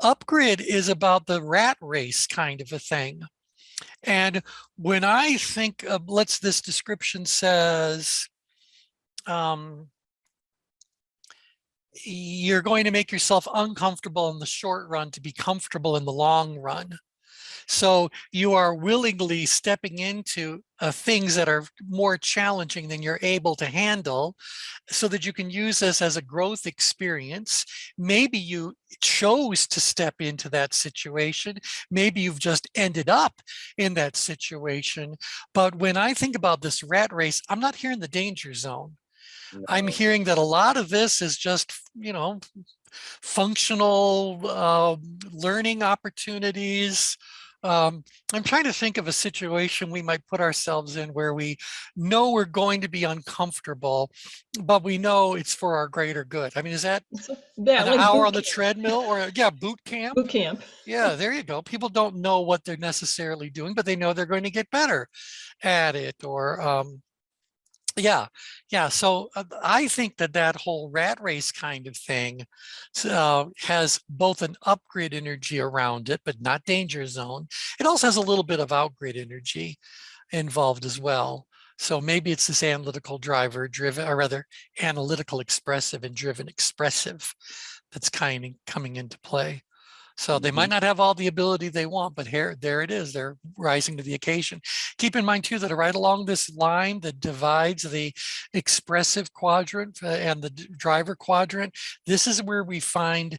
Upgrid is about the rat race kind of a thing. And when I think of, this description says, you're going to make yourself uncomfortable in the short run to be comfortable in the long run. So you are willingly stepping into things that are more challenging than you're able to handle so that you can use this as a growth experience. Maybe you chose to step into that situation. Maybe you've just ended up in that situation. But when I think about this rat race, I'm not hearing the danger zone. I'm No. hearing that a lot of this is just, functional learning opportunities. I'm trying to think of a situation we might put ourselves in where we know we're going to be uncomfortable, but we know it's for our greater good. I mean, is that So, yeah, an like hour on the treadmill or yeah, boot camp? boot camp. Yeah, there you go. People don't know what they're necessarily doing, but they know they're going to get better at it. Or yeah, yeah. So I think that whole rat race kind of thing has both an upgrid energy around it, but not danger zone. It also has a little bit of outgrid energy involved as well. So maybe it's this analytical driver driven, or rather analytical expressive and driven expressive that's kind of coming into play. So they might not have all the ability they want, but there it is. They're rising to the occasion. Keep in mind too that right along this line that divides the expressive quadrant and the driver quadrant, this is where we find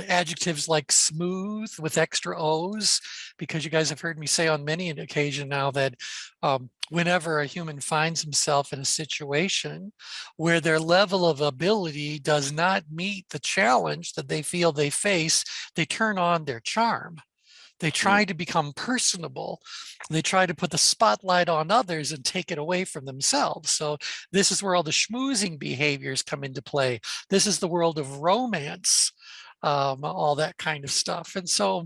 adjectives like smooth with extra O's, because you guys have heard me say on many an occasion now that whenever a human finds himself in a situation where their level of ability does not meet the challenge that they feel they face, they turn on their charm. They try to become personable. They try to put the spotlight on others and take it away from themselves. So this is where all the schmoozing behaviors come into play. This is the world of romance, all that kind of stuff. And so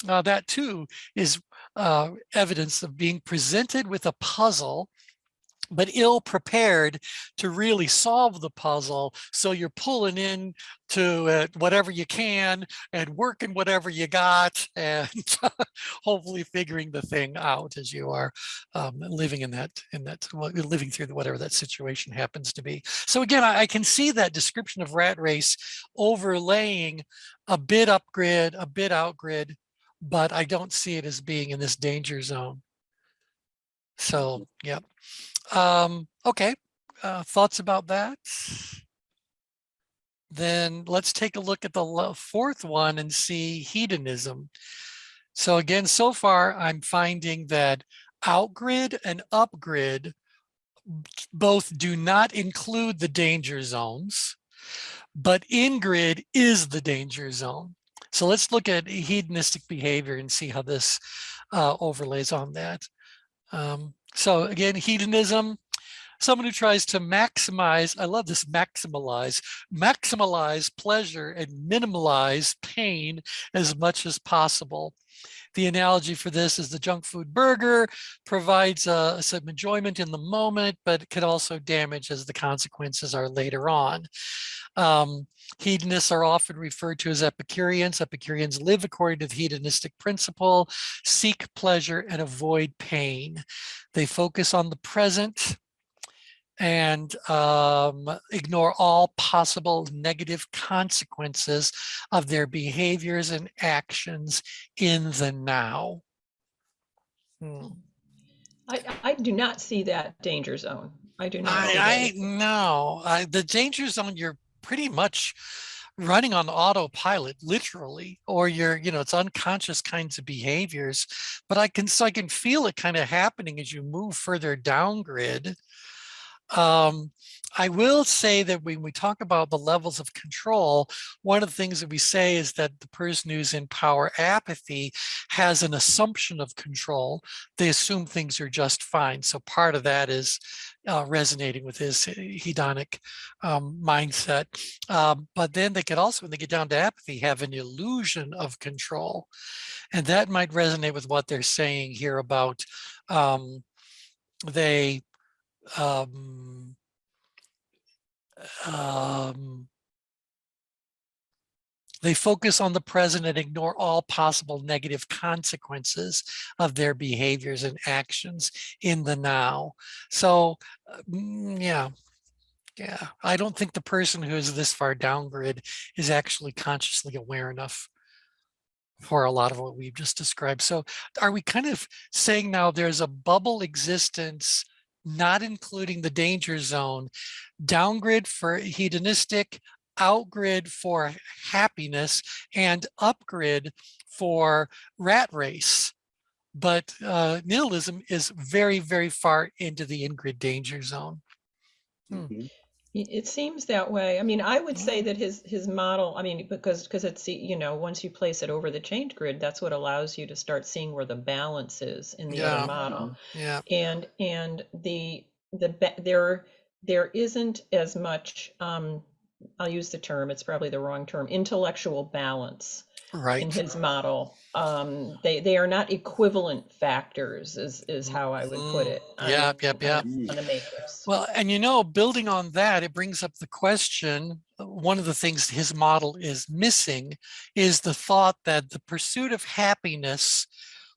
that too is evidence of being presented with a puzzle but ill prepared to really solve the puzzle. So you're pulling in to whatever you can and working whatever you got and hopefully figuring the thing out as you are living living through whatever that situation happens to be. So again, I can see that description of rat race overlaying a bit upgrid, a bit outgrid, but I don't see it as being in this danger zone. So, yeah. Okay. Thoughts about that? Then let's take a look at the fourth one and see hedonism. So again, so far I'm finding that outgrid and upgrid both do not include the danger zones, but ingrid is the danger zone. So let's look at hedonistic behavior and see how this overlays on that. So again, hedonism, someone who tries to maximize, I love this maximize pleasure and minimize pain as much as possible. The analogy for this is the junk food burger provides some enjoyment in the moment, but can also damage as the consequences are later on. Hedonists are often referred to as Epicureans. Epicureans live according to the hedonistic principle, seek pleasure and avoid pain. They focus on the present and ignore all possible negative consequences of their behaviors and actions in the now. I do not see that danger zone. I do not see that. I know. The danger zone, you're pretty much running on autopilot, literally, or you're, it's unconscious kinds of behaviors. But I can feel it kind of happening as you move further down grid. I will say that when we talk about the levels of control, one of the things that we say is that the person who's in power apathy has an assumption of control. They assume things are just fine. So part of that is resonating with his hedonic mindset. But then they could also, when they get down to apathy, have an illusion of control. And that might resonate with what they're saying here about they they focus on the present and ignore all possible negative consequences of their behaviors and actions in the now. So, yeah. I don't think the person who is this far down grid is actually consciously aware enough for a lot of what we've just described. So are we kind of saying now there's a bubble existence, not including the danger zone, downgrid for hedonistic, outgrid for happiness, and upgrid for rat race? But nihilism is very, very far into the ingrid danger zone. It seems that way. I mean, I would say that his model, I mean, because it's, once you place it over the change grid, that's what allows you to start seeing where the balance is in the other model. Yeah. And there isn't as much, I'll use the term, it's probably the wrong term, intellectual balance in his model. They are not equivalent factors is how I would put it on the matrix. Well, and building on that, it brings up the question, one of the things his model is missing is the thought that the pursuit of happiness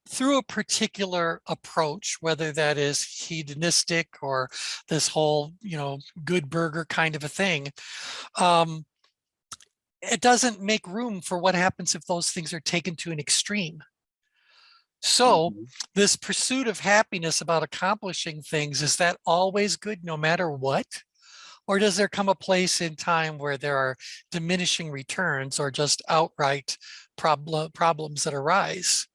through a particular approach, whether that is hedonistic or this whole, good burger kind of a thing, it doesn't make room for what happens if those things are taken to an extreme. So this pursuit of happiness about accomplishing things, is that always good no matter what? Or does there come a place in time where there are diminishing returns or just outright problems that arise?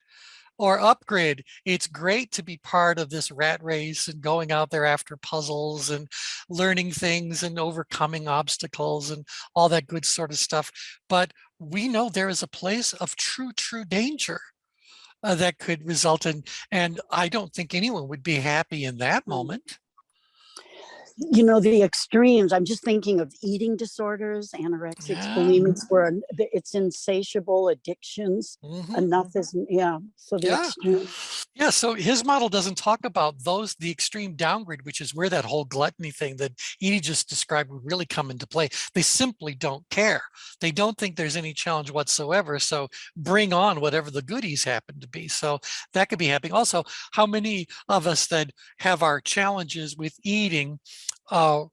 Or upgrade, it's great to be part of this rat race and going out there after puzzles and learning things and overcoming obstacles and all that good sort of stuff. But we know there is a place of true danger that could result in, and I don't think anyone would be happy in that moment. The extremes, I'm just thinking of eating disorders, anorexics, bulimics, where it's insatiable addictions. Enough isn't, so the extreme. So his model doesn't talk about the extreme downgrade, which is where that whole gluttony thing that Edie just described would really come into play. They simply don't care. They don't think there's any challenge whatsoever. So bring on whatever the goodies happen to be. So that could be happening. Also, how many of us that have our challenges with eating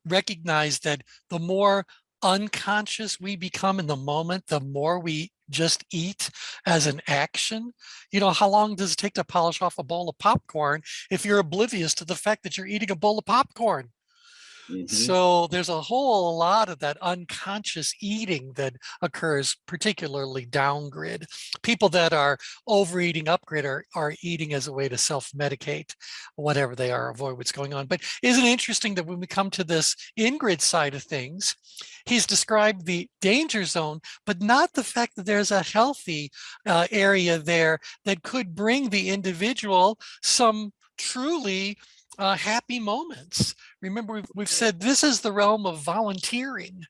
recognize that the more unconscious we become in the moment, the more we just eat as an action. You know, how long does it take to polish off a bowl of popcorn if you're oblivious to the fact that you're eating a bowl of popcorn? Mm-hmm. So there's a whole lot of that unconscious eating that occurs, particularly down grid. People that are overeating up grid are eating as a way to self-medicate, whatever they are, avoid what's going on. But isn't it interesting that when we come to this in-grid side of things, he's described the danger zone, but not the fact that there's a healthy area there that could bring the individual some truly happy moments. Remember, we've said this is the realm of volunteering.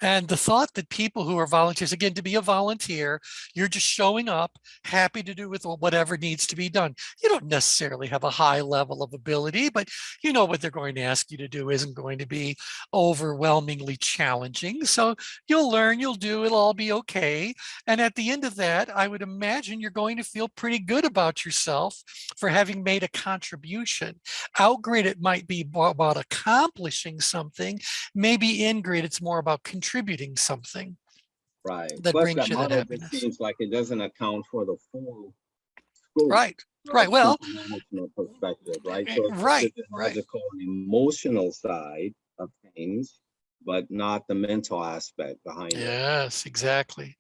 And the thought that people who are volunteers, again, to be a volunteer, you're just showing up, happy to do with whatever needs to be done. You don't necessarily have a high level of ability, but you know what they're going to ask you to do isn't going to be overwhelmingly challenging. So you'll learn, you'll do, it'll all be okay. And at the end of that, I would imagine you're going to feel pretty good about yourself for having made a contribution. Outgrid, it might be about accomplishing something. Maybe in grid, it's more about contributing something Right. that Plus, brings that you that model just happiness. seems like it doesn't account for the full scope Right. of Right. Well, people management perspective, right? So it's right. the Right. physiological and emotional side of things, but not the mental aspect behind it. Yes, exactly.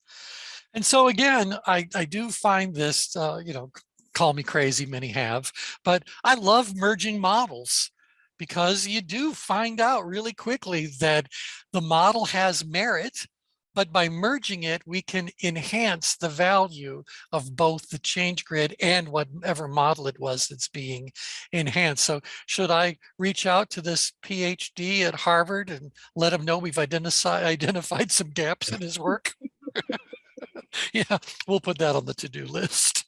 And so again, I do find this, you know, call me crazy, many have, but I love merging models because you do find out really quickly that the model has merit, but by merging it, we can enhance the value of both the change grid and whatever model it was that's being enhanced. So should I reach out to this PhD at Harvard and let him know we've identified some gaps in his work? Yeah, we'll put that on the to-do list.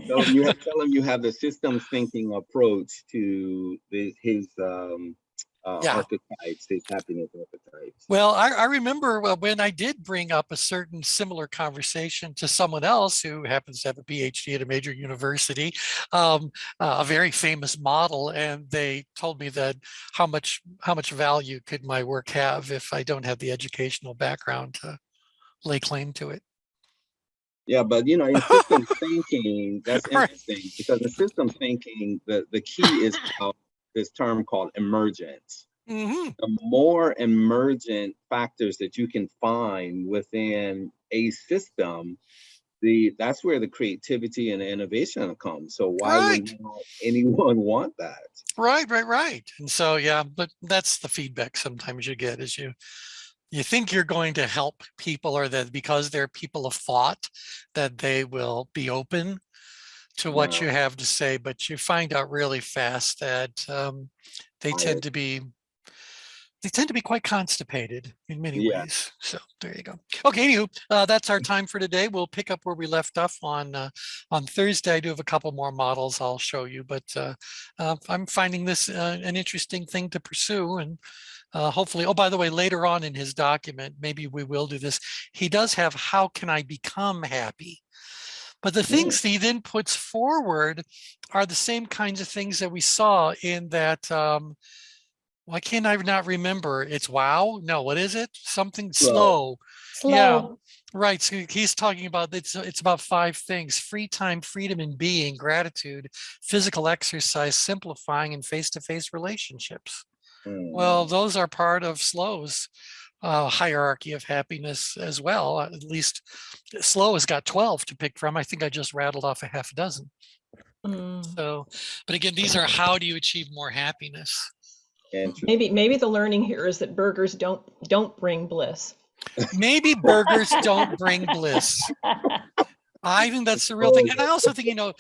Tell him you have the systems thinking approach to his Yeah. archetypes, his happiness archetypes. Well, I remember when I did bring up a certain similar conversation to someone else who happens to have a PhD at a major university, a very famous model, and they told me that how much value could my work have if I don't have the educational background to lay claim to it. Yeah, but you know, in systems thinking, that's Right. interesting because in systems thinking, the key is about this term called emergence. Mm-hmm. The more emergent factors that you can find within a system, that's where the creativity and the innovation comes. So why would anyone want that? Right. And so, yeah, but that's the feedback sometimes you get is you think you're going to help people, or that because they're people of thought that they will be open to what you have to say, but you find out really fast that they tend to be quite constipated in many ways. So there you go. Okay, anywho, that's our time for today. We'll pick up where we left off on Thursday. I do have a couple more models I'll show you, but I'm finding this an interesting thing to pursue. And hopefully, oh, by the way, later on in his document, maybe we will do this. He does have how can I become happy? But the things he then puts forward are the same kinds of things that we saw in that, why can't I not remember? It's wow? No, what is it? Something slow. Yeah, right. So he's talking about, it's about 5 things: free time, freedom in being, gratitude, physical exercise, simplifying, and face-to-face relationships. Well, those are part of Slow's hierarchy of happiness as well. At least Slow has got 12 to pick from. I think I just rattled off a half a dozen. So, but again, these are how do you achieve more happiness? Maybe the learning here is that burgers don't bring bliss. Maybe burgers don't bring bliss. I think that's the real thing. And I also think, you know,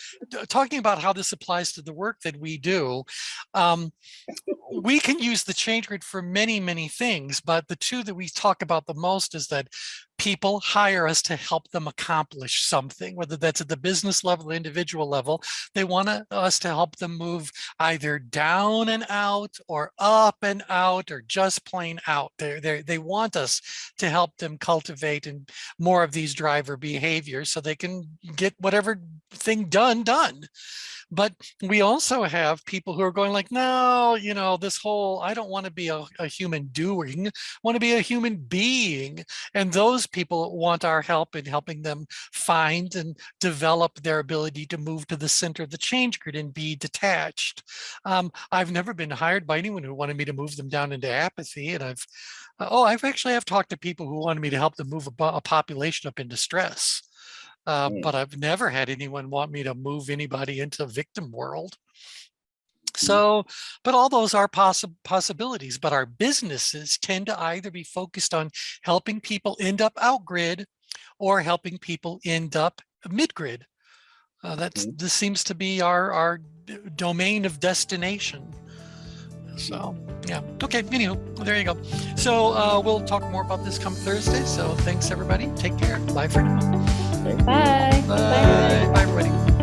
talking about how this applies to the work that we do, we can use the change grid for many, many things, but the two that we talk about the most is that people hire us to help them accomplish something, whether that's at the business level, individual level. They want us to help them move either down and out or up and out or just plain out. They want us to help them cultivate and more of these driver behaviors so they can get whatever thing done. But we also have people who are going like, no, this whole, I don't want to be a human doing, I want to be a human being. And those people want our help in helping them find and develop their ability to move to the center of the change grid and be detached. I've never been hired by anyone who wanted me to move them down into apathy. And I've actually talked to people who wanted me to help them move a population up into stress. But I've never had anyone want me to move anybody into victim world. So, but all those are possibilities, but our businesses tend to either be focused on helping people end up out grid or helping people end up mid grid. This seems to be our domain of destination. So yeah, okay, anyhow, there you go. So we'll talk more about this come Thursday. So thanks everybody, take care, bye for now. Bye. Bye everybody.